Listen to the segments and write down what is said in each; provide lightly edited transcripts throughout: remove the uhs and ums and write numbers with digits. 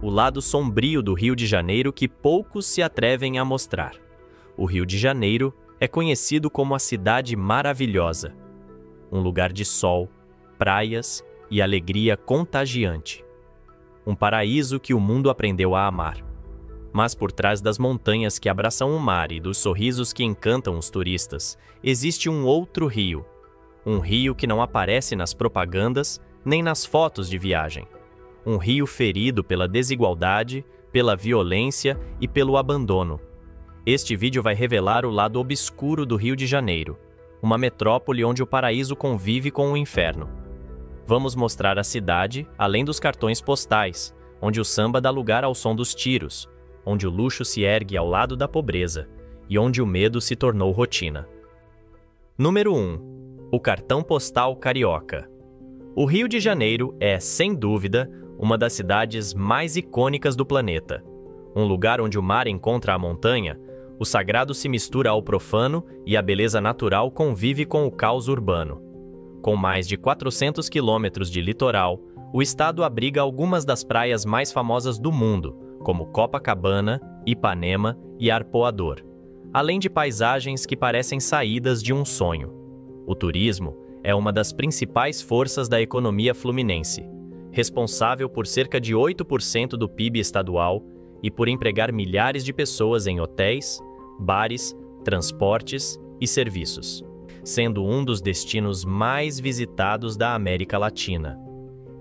o lado sombrio do Rio de Janeiro que poucos se atrevem a mostrar. O Rio de Janeiro é conhecido como a cidade maravilhosa, um lugar de sol, praias e alegria contagiante. Um paraíso que o mundo aprendeu a amar. Mas por trás das montanhas que abraçam o mar e dos sorrisos que encantam os turistas, existe um outro rio. Um rio que não aparece nas propagandas nem nas fotos de viagem. Um rio ferido pela desigualdade, pela violência e pelo abandono. Este vídeo vai revelar o lado obscuro do Rio de Janeiro, uma metrópole onde o paraíso convive com o inferno. Vamos mostrar a cidade, além dos cartões postais, onde o samba dá lugar ao som dos tiros, onde o luxo se ergue ao lado da pobreza e onde o medo se tornou rotina. Número 1. O cartão postal carioca. O Rio de Janeiro é, sem dúvida, uma das cidades mais icônicas do planeta. Um lugar onde o mar encontra a montanha, o sagrado se mistura ao profano e a beleza natural convive com o caos urbano. Com mais de 400 quilômetros de litoral, o estado abriga algumas das praias mais famosas do mundo, como Copacabana, Ipanema e Arpoador, além de paisagens que parecem saídas de um sonho. O turismo é uma das principais forças da economia fluminense, responsável por cerca de 8% do PIB estadual e por empregar milhares de pessoas em hotéis, bares, transportes e serviços, sendo um dos destinos mais visitados da América Latina.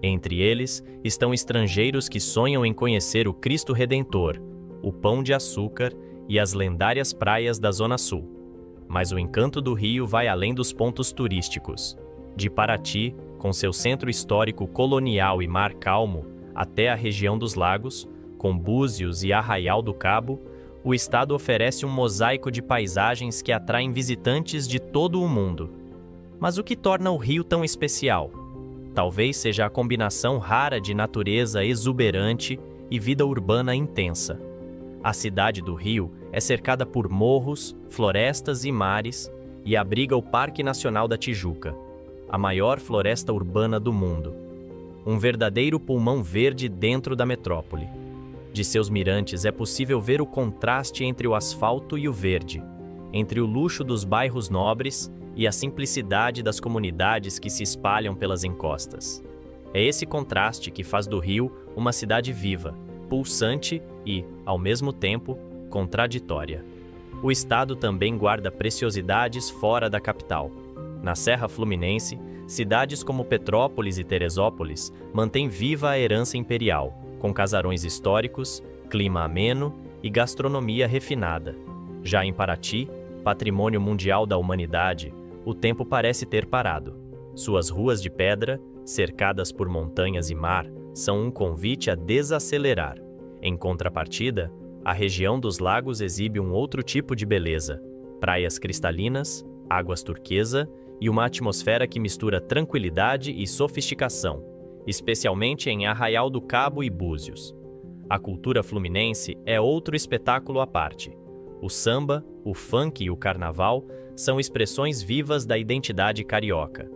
Entre eles estão estrangeiros que sonham em conhecer o Cristo Redentor, o Pão de Açúcar e as lendárias praias da Zona Sul. Mas o encanto do Rio vai além dos pontos turísticos. De Paraty, com seu centro histórico colonial e mar calmo, até a região dos lagos, com Búzios e Arraial do Cabo, o estado oferece um mosaico de paisagens que atraem visitantes de todo o mundo. Mas o que torna o Rio tão especial? Talvez seja a combinação rara de natureza exuberante e vida urbana intensa. A cidade do Rio é cercada por morros, florestas e mares e abriga o Parque Nacional da Tijuca, a maior floresta urbana do mundo. Um verdadeiro pulmão verde dentro da metrópole. De seus mirantes é possível ver o contraste entre o asfalto e o verde, entre o luxo dos bairros nobres e a simplicidade das comunidades que se espalham pelas encostas. É esse contraste que faz do Rio uma cidade viva, pulsante e, ao mesmo tempo, contraditória. O estado também guarda preciosidades fora da capital. Na Serra Fluminense, cidades como Petrópolis e Teresópolis mantêm viva a herança imperial, com casarões históricos, clima ameno e gastronomia refinada. Já em Paraty, patrimônio mundial da humanidade, o tempo parece ter parado. Suas ruas de pedra, cercadas por montanhas e mar, são um convite a desacelerar. Em contrapartida, a região dos lagos exibe um outro tipo de beleza: praias cristalinas, águas turquesa e uma atmosfera que mistura tranquilidade e sofisticação, especialmente em Arraial do Cabo e Búzios. A cultura fluminense é outro espetáculo à parte. O samba, o funk e o carnaval são expressões vivas da identidade carioca.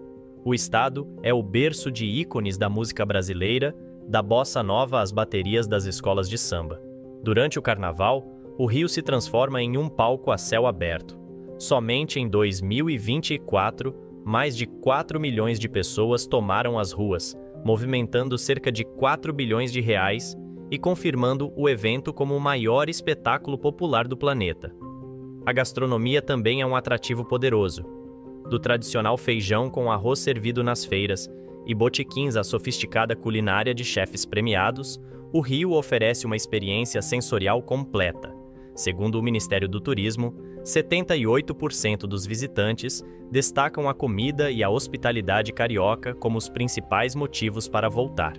O estado é o berço de ícones da música brasileira, da bossa nova às baterias das escolas de samba. Durante o carnaval, o Rio se transforma em um palco a céu aberto. Somente em 2024, mais de 4 milhões de pessoas tomaram as ruas, movimentando cerca de 4 bilhões de reais e confirmando o evento como o maior espetáculo popular do planeta. A gastronomia também é um atrativo poderoso. Do tradicional feijão com arroz servido nas feiras e botequins à sofisticada culinária de chefes premiados, o Rio oferece uma experiência sensorial completa. Segundo o Ministério do Turismo, 78% dos visitantes destacam a comida e a hospitalidade carioca como os principais motivos para voltar.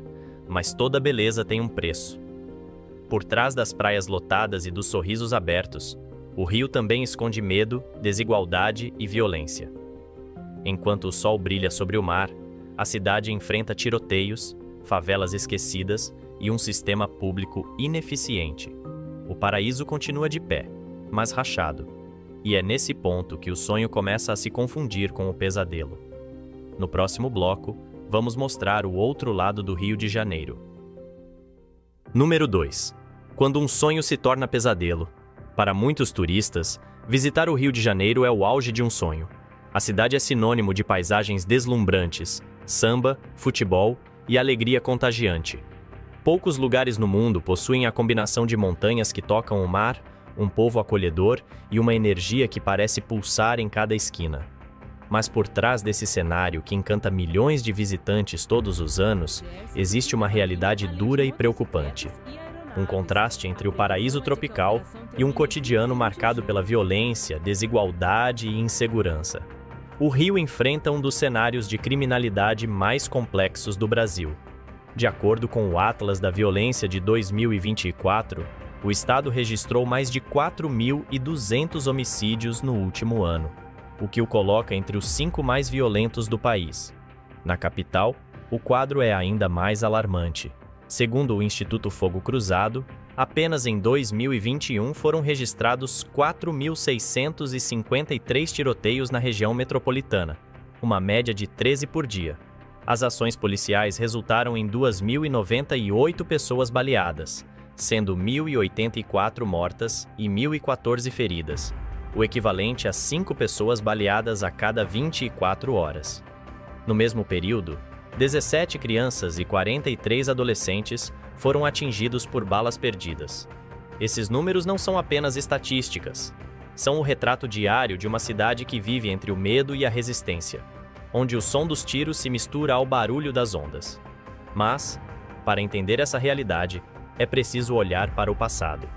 Mas toda beleza tem um preço. Por trás das praias lotadas e dos sorrisos abertos, o Rio também esconde medo, desigualdade e violência. Enquanto o sol brilha sobre o mar, a cidade enfrenta tiroteios, favelas esquecidas e um sistema público ineficiente. O paraíso continua de pé, mas rachado. E é nesse ponto que o sonho começa a se confundir com o pesadelo. No próximo bloco, vamos mostrar o outro lado do Rio de Janeiro. Número 2. Quando um sonho se torna pesadelo. Para muitos turistas, visitar o Rio de Janeiro é o auge de um sonho. A cidade é sinônimo de paisagens deslumbrantes, samba, futebol e alegria contagiante. Poucos lugares no mundo possuem a combinação de montanhas que tocam o mar, um povo acolhedor e uma energia que parece pulsar em cada esquina. Mas por trás desse cenário que encanta milhões de visitantes todos os anos, existe uma realidade dura e preocupante. Um contraste entre o paraíso tropical e um cotidiano marcado pela violência, desigualdade e insegurança. O Rio enfrenta um dos cenários de criminalidade mais complexos do Brasil. De acordo com o Atlas da Violência de 2024, o estado registrou mais de 4.200 homicídios no último ano, o que o coloca entre os 5 mais violentos do país. Na capital, o quadro é ainda mais alarmante. Segundo o Instituto Fogo Cruzado, apenas em 2021 foram registrados 4.653 tiroteios na região metropolitana, uma média de 13 por dia. As ações policiais resultaram em 2.098 pessoas baleadas, sendo 1.084 mortas e 1.014 feridas, o equivalente a 5 pessoas baleadas a cada 24 horas. No mesmo período, 17 crianças e 43 adolescentes foram atingidos por balas perdidas. Esses números não são apenas estatísticas. São o retrato diário de uma cidade que vive entre o medo e a resistência, onde o som dos tiros se mistura ao barulho das ondas. Mas, para entender essa realidade, é preciso olhar para o passado.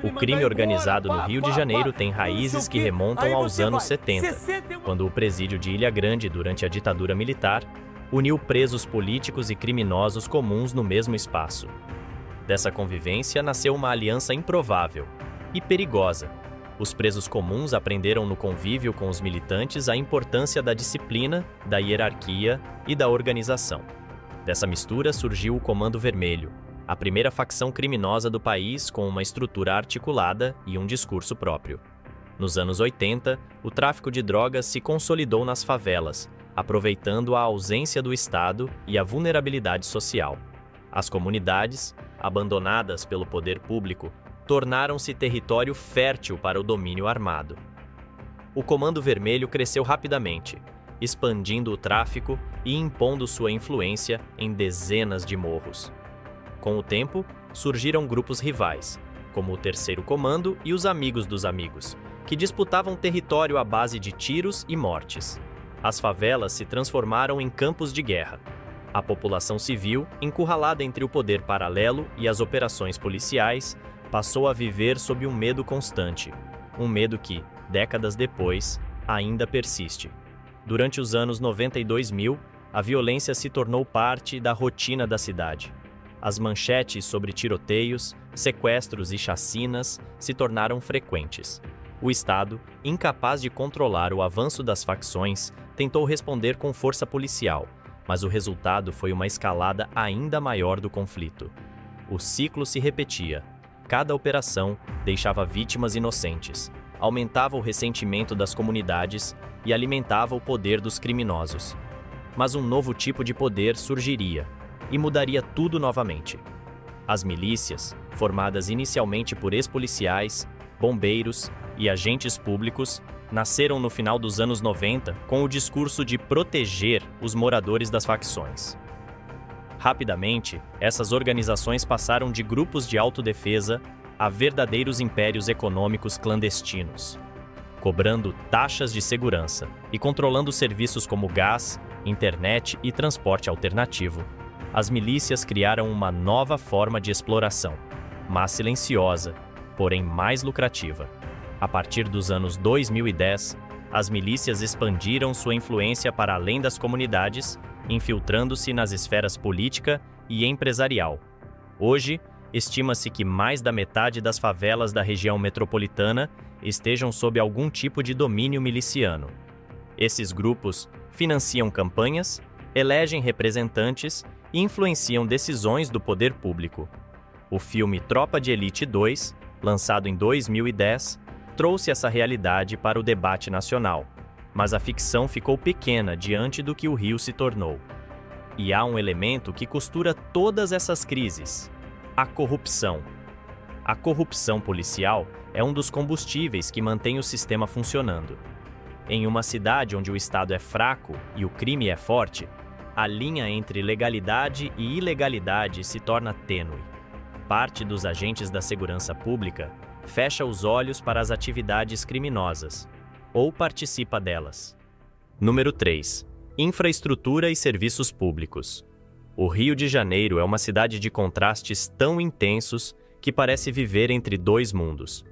O crime organizado no Rio de Janeiro tem raízes que remontam aos anos 70, quando o presídio de Ilha Grande, durante a ditadura militar, uniu presos políticos e criminosos comuns no mesmo espaço. Dessa convivência nasceu uma aliança improvável e perigosa. Os presos comuns aprenderam no convívio com os militantes a importância da disciplina, da hierarquia e da organização. Dessa mistura surgiu o Comando Vermelho, a primeira facção criminosa do país com uma estrutura articulada e um discurso próprio. Nos anos 80, o tráfico de drogas se consolidou nas favelas, aproveitando a ausência do Estado e a vulnerabilidade social. As comunidades, abandonadas pelo poder público, tornaram-se território fértil para o domínio armado. O Comando Vermelho cresceu rapidamente, expandindo o tráfico e impondo sua influência em dezenas de morros. Com o tempo, surgiram grupos rivais, como o Terceiro Comando e os Amigos dos Amigos, que disputavam território à base de tiros e mortes. As favelas se transformaram em campos de guerra. A população civil, encurralada entre o poder paralelo e as operações policiais, passou a viver sob um medo constante, um medo que, décadas depois, ainda persiste. Durante os anos 90 e 2000, a violência se tornou parte da rotina da cidade. As manchetes sobre tiroteios, sequestros e chacinas se tornaram frequentes. O Estado, incapaz de controlar o avanço das facções, tentou responder com força policial, mas o resultado foi uma escalada ainda maior do conflito. O ciclo se repetia. Cada operação deixava vítimas inocentes, aumentava o ressentimento das comunidades e alimentava o poder dos criminosos. Mas um novo tipo de poder surgiria e mudaria tudo novamente. As milícias, formadas inicialmente por ex-policiais, bombeiros e agentes públicos, nasceram no final dos anos 90 com o discurso de proteger os moradores das facções. Rapidamente, essas organizações passaram de grupos de autodefesa a verdadeiros impérios econômicos clandestinos, cobrando taxas de segurança e controlando serviços como gás, internet e transporte alternativo. As milícias criaram uma nova forma de exploração, mais silenciosa, porém mais lucrativa. A partir dos anos 2010, as milícias expandiram sua influência para além das comunidades, infiltrando-se nas esferas política e empresarial. Hoje, estima-se que mais da metade das favelas da região metropolitana estejam sob algum tipo de domínio miliciano. Esses grupos financiam campanhas, elegem representantes e influenciam decisões do poder público. O filme Tropa de Elite 2, lançado em 2010, trouxe essa realidade para o debate nacional, mas a ficção ficou pequena diante do que o Rio se tornou. E há um elemento que costura todas essas crises: A corrupção. A corrupção policial é um dos combustíveis que mantém o sistema funcionando. Em uma cidade onde o Estado é fraco e o crime é forte, a linha entre legalidade e ilegalidade se torna tênue. Parte dos agentes da segurança pública fecha os olhos para as atividades criminosas ou participa delas. Número 3. Infraestrutura e serviços públicos. O Rio de Janeiro é uma cidade de contrastes tão intensos que parece viver entre dois mundos.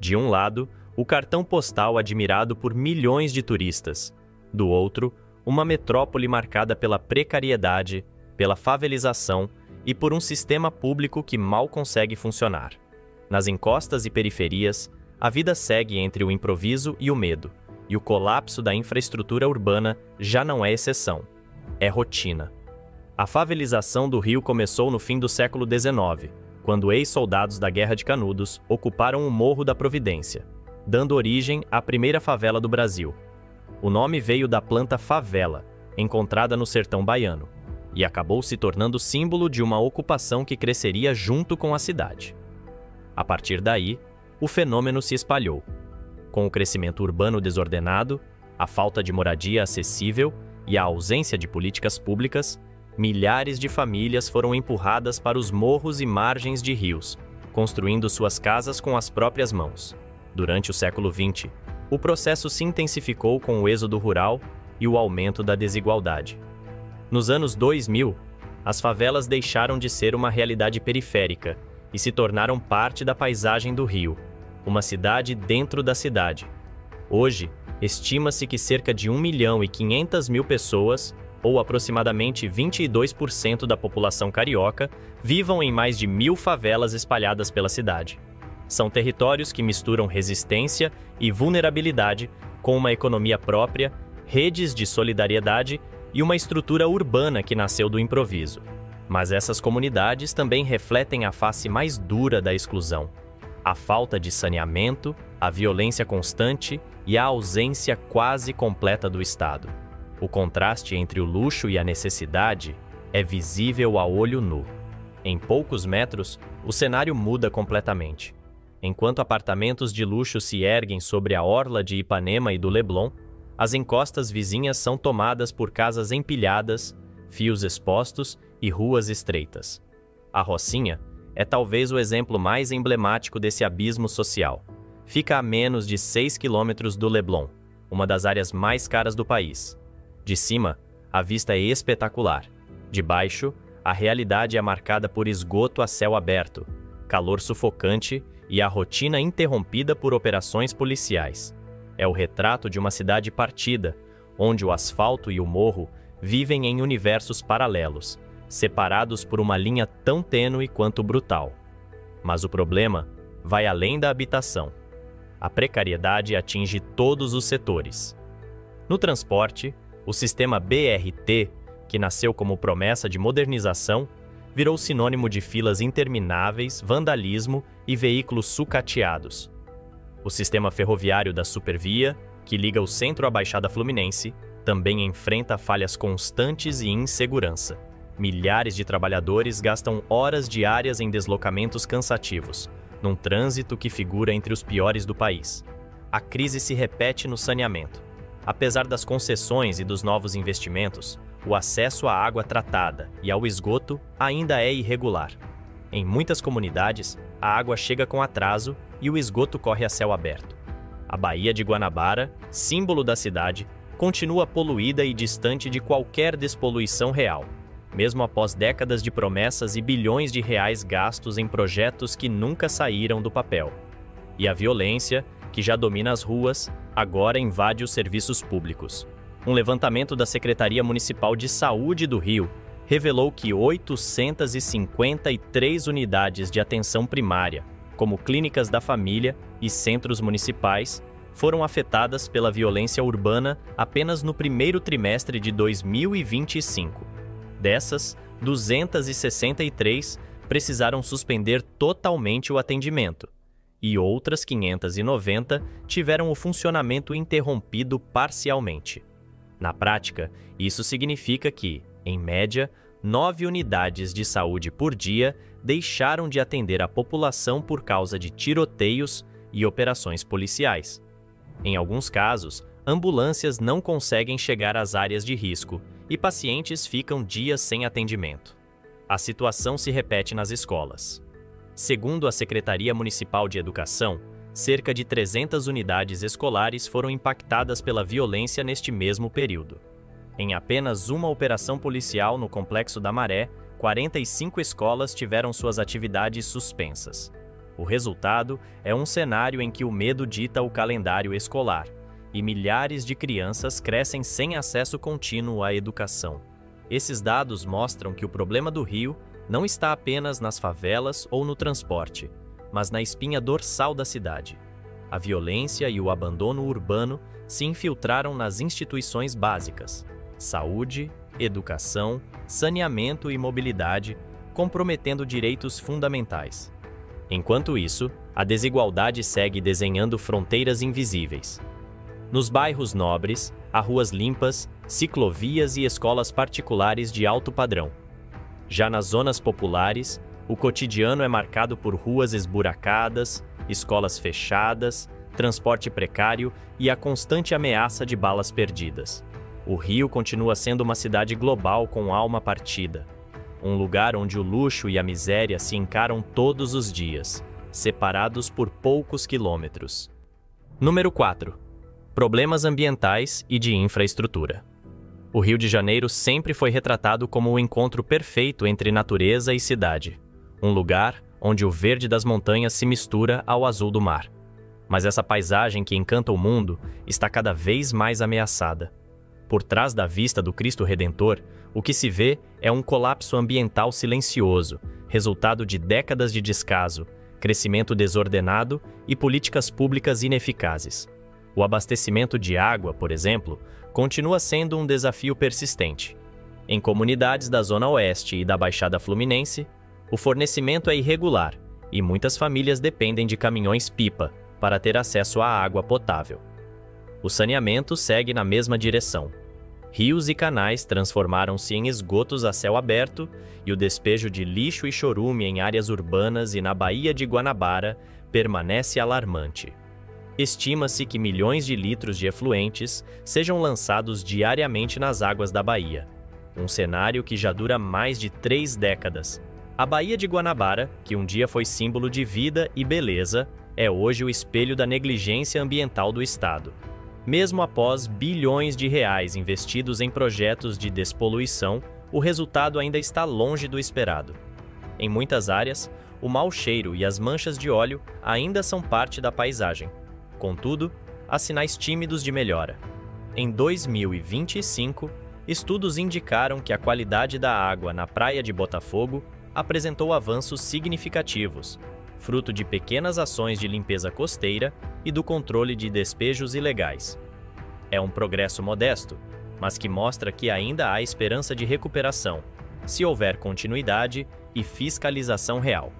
De um lado, o cartão postal admirado por milhões de turistas. Do outro, uma metrópole marcada pela precariedade, pela favelização e por um sistema público que mal consegue funcionar. Nas encostas e periferias, a vida segue entre o improviso e o medo, e o colapso da infraestrutura urbana já não é exceção, é rotina. A favelização do Rio começou no fim do século XIX, quando ex-soldados da Guerra de Canudos ocuparam o Morro da Providência, dando origem à primeira favela do Brasil. O nome veio da planta favela, encontrada no sertão baiano, e acabou se tornando símbolo de uma ocupação que cresceria junto com a cidade. A partir daí, o fenômeno se espalhou. Com o crescimento urbano desordenado, a falta de moradia acessível e a ausência de políticas públicas, milhares de famílias foram empurradas para os morros e margens de rios, construindo suas casas com as próprias mãos. Durante o século XX, o processo se intensificou com o êxodo rural e o aumento da desigualdade. Nos anos 2000, as favelas deixaram de ser uma realidade periférica e se tornaram parte da paisagem do Rio, uma cidade dentro da cidade. Hoje, estima-se que cerca de 1.500.000 pessoas, ou aproximadamente 22% da população carioca, vivam em mais de 1.000 favelas espalhadas pela cidade. São territórios que misturam resistência e vulnerabilidade com uma economia própria, redes de solidariedade e uma estrutura urbana que nasceu do improviso. Mas essas comunidades também refletem a face mais dura da exclusão: a falta de saneamento, a violência constante e a ausência quase completa do Estado. O contraste entre o luxo e a necessidade é visível a olho nu. Em poucos metros, o cenário muda completamente. Enquanto apartamentos de luxo se erguem sobre a orla de Ipanema e do Leblon, as encostas vizinhas são tomadas por casas empilhadas, fios expostos e ruas estreitas. A Rocinha é talvez o exemplo mais emblemático desse abismo social. Fica a menos de 6 quilômetros do Leblon, uma das áreas mais caras do país. De cima, a vista é espetacular. De baixo, a realidade é marcada por esgoto a céu aberto, calor sufocante e a rotina interrompida por operações policiais. É o retrato de uma cidade partida, onde o asfalto e o morro vivem em universos paralelos, separados por uma linha tão tênue quanto brutal. Mas o problema vai além da habitação. A precariedade atinge todos os setores. No transporte, o sistema BRT, que nasceu como promessa de modernização, virou sinônimo de filas intermináveis, vandalismo e veículos sucateados. O sistema ferroviário da Supervia, que liga o centro à Baixada Fluminense, também enfrenta falhas constantes e insegurança. Milhares de trabalhadores gastam horas diárias em deslocamentos cansativos, num trânsito que figura entre os piores do país. A crise se repete no saneamento. Apesar das concessões e dos novos investimentos, o acesso à água tratada e ao esgoto ainda é irregular. Em muitas comunidades, a água chega com atraso e o esgoto corre a céu aberto. A Baía de Guanabara, símbolo da cidade, continua poluída e distante de qualquer despoluição real, mesmo após décadas de promessas e bilhões de reais gastos em projetos que nunca saíram do papel. E a violência, que já domina as ruas, agora invade os serviços públicos. Um levantamento da Secretaria Municipal de Saúde do Rio revelou que 853 unidades de atenção primária, como clínicas da família e centros municipais, foram afetadas pela violência urbana apenas no primeiro trimestre de 2025. Dessas, 263 precisaram suspender totalmente o atendimento, e outras 590 tiveram o funcionamento interrompido parcialmente. Na prática, isso significa que, em média, 9 unidades de saúde por dia deixaram de atender a população por causa de tiroteios e operações policiais. Em alguns casos, ambulâncias não conseguem chegar às áreas de risco e pacientes ficam dias sem atendimento. A situação se repete nas escolas. Segundo a Secretaria Municipal de Educação, cerca de 300 unidades escolares foram impactadas pela violência neste mesmo período. Em apenas uma operação policial no Complexo da Maré, 45 escolas tiveram suas atividades suspensas. O resultado é um cenário em que o medo dita o calendário escolar, e milhares de crianças crescem sem acesso contínuo à educação. Esses dados mostram que o problema do Rio não está apenas nas favelas ou no transporte, mas na espinha dorsal da cidade. A violência e o abandono urbano se infiltraram nas instituições básicas: saúde, educação, saneamento e mobilidade, comprometendo direitos fundamentais. Enquanto isso, a desigualdade segue desenhando fronteiras invisíveis. Nos bairros nobres, há ruas limpas, ciclovias e escolas particulares de alto padrão. Já nas zonas populares, o cotidiano é marcado por ruas esburacadas, escolas fechadas, transporte precário e a constante ameaça de balas perdidas. O Rio continua sendo uma cidade global com alma partida. Um lugar onde o luxo e a miséria se encaram todos os dias, separados por poucos quilômetros. Número 4. Problemas ambientais e de infraestrutura. O Rio de Janeiro sempre foi retratado como o encontro perfeito entre natureza e cidade. Um lugar onde o verde das montanhas se mistura ao azul do mar. Mas essa paisagem que encanta o mundo está cada vez mais ameaçada. Por trás da vista do Cristo Redentor, o que se vê é um colapso ambiental silencioso, resultado de décadas de descaso, crescimento desordenado e políticas públicas ineficazes. O abastecimento de água, por exemplo, continua sendo um desafio persistente. Em comunidades da Zona Oeste e da Baixada Fluminense, o fornecimento é irregular e muitas famílias dependem de caminhões-pipa para ter acesso à água potável. O saneamento segue na mesma direção. Rios e canais transformaram-se em esgotos a céu aberto e o despejo de lixo e chorume em áreas urbanas e na Baía de Guanabara permanece alarmante. Estima-se que milhões de litros de efluentes sejam lançados diariamente nas águas da Baía, um cenário que já dura mais de 3 décadas. A Baía de Guanabara, que um dia foi símbolo de vida e beleza, é hoje o espelho da negligência ambiental do Estado. Mesmo após bilhões de reais investidos em projetos de despoluição, o resultado ainda está longe do esperado. Em muitas áreas, o mau cheiro e as manchas de óleo ainda são parte da paisagem. Contudo, há sinais tímidos de melhora. Em 2025, estudos indicaram que a qualidade da água na praia de Botafogo apresentou avanços significativos, fruto de pequenas ações de limpeza costeira e do controle de despejos ilegais. É um progresso modesto, mas que mostra que ainda há esperança de recuperação, se houver continuidade e fiscalização real.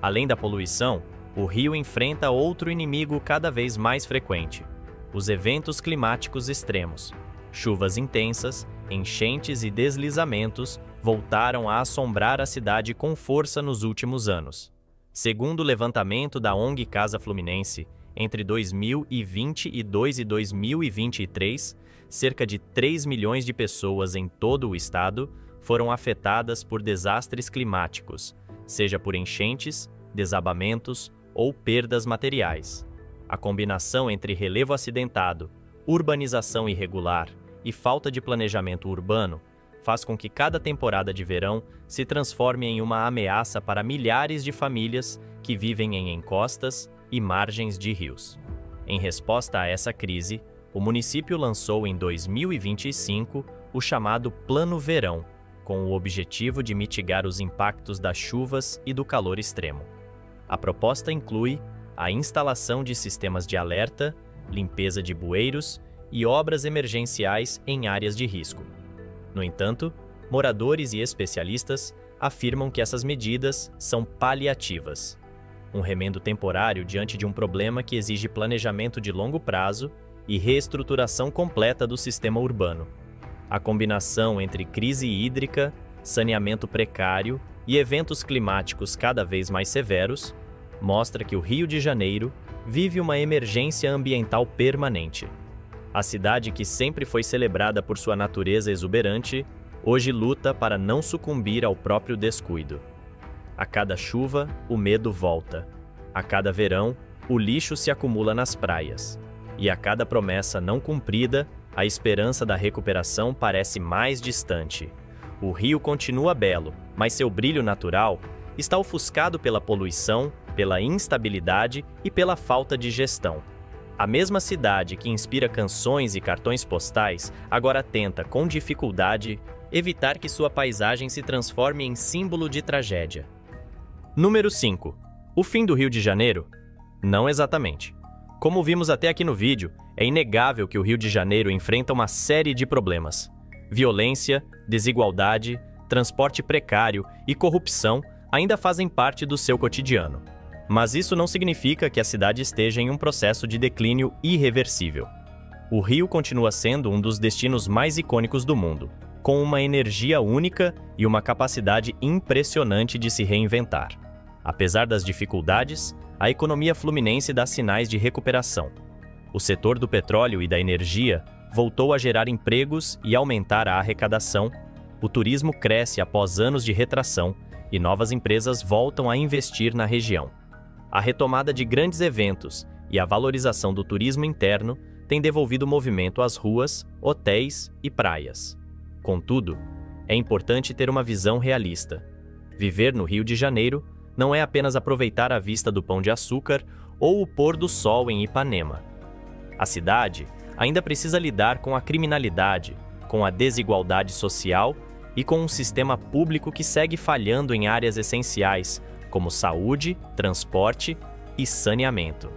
Além da poluição, o Rio enfrenta outro inimigo cada vez mais frequente: os eventos climáticos extremos. Chuvas intensas, enchentes e deslizamentos voltaram a assombrar a cidade com força nos últimos anos. Segundo o levantamento da ONG Casa Fluminense, entre 2022 e 2023, cerca de 3 milhões de pessoas em todo o estado foram afetadas por desastres climáticos, seja por enchentes, desabamentos ou perdas materiais. A combinação entre relevo acidentado, urbanização irregular e falta de planejamento urbano faz com que cada temporada de verão se transforme em uma ameaça para milhares de famílias que vivem em encostas e margens de rios. Em resposta a essa crise, o município lançou em 2025 o chamado Plano Verão, com o objetivo de mitigar os impactos das chuvas e do calor extremo. A proposta inclui a instalação de sistemas de alerta, limpeza de bueiros e obras emergenciais em áreas de risco. No entanto, moradores e especialistas afirmam que essas medidas são paliativas, um remendo temporário diante de um problema que exige planejamento de longo prazo e reestruturação completa do sistema urbano. A combinação entre crise hídrica, saneamento precário e eventos climáticos cada vez mais severos, mostra que o Rio de Janeiro vive uma emergência ambiental permanente. A cidade, que sempre foi celebrada por sua natureza exuberante, hoje luta para não sucumbir ao próprio descuido. A cada chuva, o medo volta. A cada verão, o lixo se acumula nas praias. E a cada promessa não cumprida, a esperança da recuperação parece mais distante. O rio continua belo, mas seu brilho natural está ofuscado pela poluição, pela instabilidade e pela falta de gestão. A mesma cidade que inspira canções e cartões postais agora tenta, com dificuldade, evitar que sua paisagem se transforme em símbolo de tragédia. Número 5. O fim do Rio de Janeiro? Não exatamente. Como vimos até aqui no vídeo, é inegável que o Rio de Janeiro enfrenta uma série de problemas. Violência, desigualdade, transporte precário e corrupção ainda fazem parte do seu cotidiano. Mas isso não significa que a cidade esteja em um processo de declínio irreversível. O Rio continua sendo um dos destinos mais icônicos do mundo, com uma energia única e uma capacidade impressionante de se reinventar. Apesar das dificuldades, a economia fluminense dá sinais de recuperação. O setor do petróleo e da energia voltou a gerar empregos e aumentar a arrecadação, o turismo cresce após anos de retração e novas empresas voltam a investir na região. A retomada de grandes eventos e a valorização do turismo interno têm devolvido movimento às ruas, hotéis e praias. Contudo, é importante ter uma visão realista. Viver no Rio de Janeiro não é apenas aproveitar a vista do Pão de Açúcar ou o pôr do sol em Ipanema. A cidade ainda precisa lidar com a criminalidade, com a desigualdade social e com um sistema público que segue falhando em áreas essenciais, como saúde, transporte e saneamento.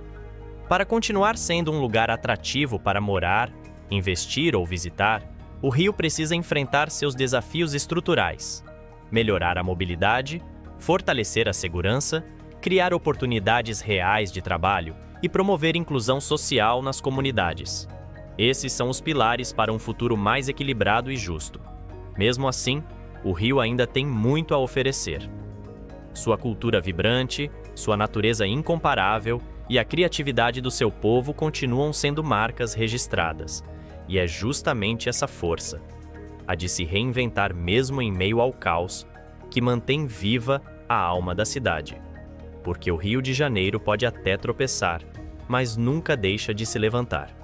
Para continuar sendo um lugar atrativo para morar, investir ou visitar, o Rio precisa enfrentar seus desafios estruturais, melhorar a mobilidade, fortalecer a segurança, criar oportunidades reais de trabalho e promover inclusão social nas comunidades. Esses são os pilares para um futuro mais equilibrado e justo. Mesmo assim, o Rio ainda tem muito a oferecer. Sua cultura vibrante, sua natureza incomparável e a criatividade do seu povo continuam sendo marcas registradas. E é justamente essa força, a de se reinventar mesmo em meio ao caos, que mantém viva a alma da cidade. Porque o Rio de Janeiro pode até tropeçar, mas nunca deixa de se levantar.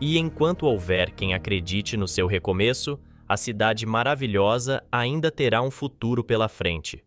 E enquanto houver quem acredite no seu recomeço, a cidade maravilhosa ainda terá um futuro pela frente.